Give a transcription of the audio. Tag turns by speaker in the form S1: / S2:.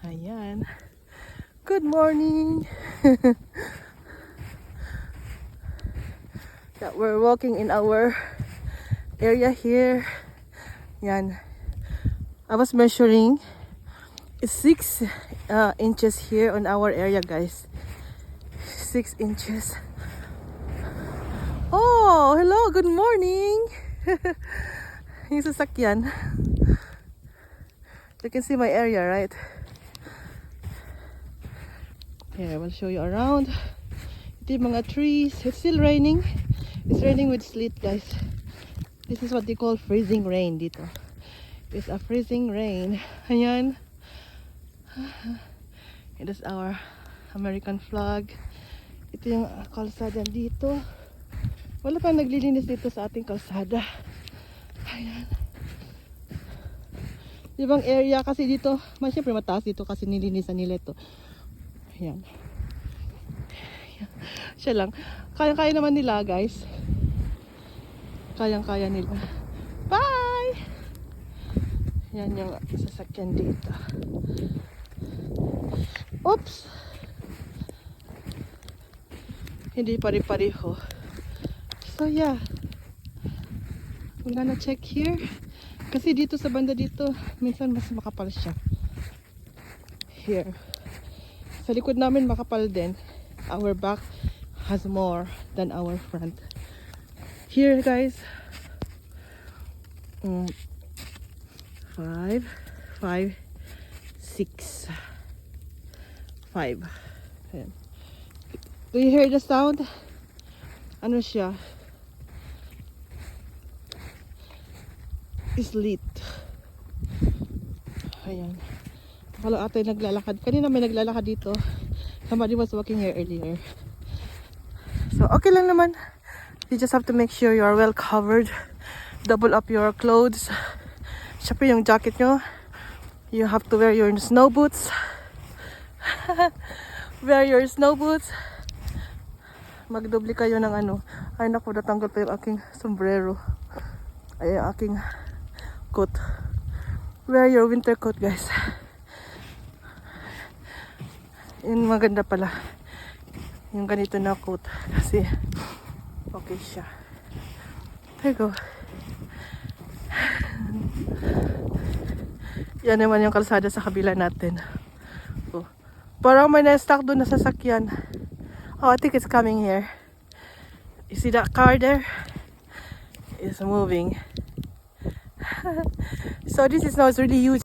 S1: Ayan. Good morning. Yeah, we're walking in our area here. Yan. I was measuring. It's 6 inches here on our area, guys. 6 inches. Oh, hello. Good morning. Yung sasakyan. You can see my area, right? Here, I will show you around. Ito yung mga trees. It's still raining. It's raining with sleet, guys. This is what they call freezing rain dito. It's a freezing rain. Ayan. It is our American flag. Ito yung kalsada dito. Wala pa naglilinis dito sa ating kalsada. Ayan. Ibang area kasi dito, syempre mataas dito kasi nilinisan nila ito. Ayan. Siya lang. Kaya-kaya naman nila, guys. Kayang-kaya nila. Bye! Yan yung sasakyan dito. Oops! Hindi pare-pareho. So yeah. I'm gonna check here. Kasi dito sa banda dito, minsan mas makapal siya. Here. Sa likod namin makapal din. Our back has more than our front. Here, guys. 5, 5, 6. 5. Ayan. Do you hear the sound? Ano siya? Sleet. Ayan. Akala ate naglalakad. Kanina may naglalakad dito. Somebody was walking here earlier. So, okay lang naman. You just have to make sure you are well covered. Double up your clothes. Siyempre yung jacket nyo. You have to wear your snow boots. Wear your snow boots. Magdoble kayo ng ano. Ay naku, natanggal pa yung aking sombrero. Ay, yung aking coat. Wear your winter coat, guys. Yun maganda pala. Yung ganito na coat. Kasi okay siya. There you go. Yan naman yung kalsada sa kabila natin. Oh. Parang may na-stock doon na sasakyan. Oh, I think it's coming here. You see that car there? It's moving. So this is now, it's really huge.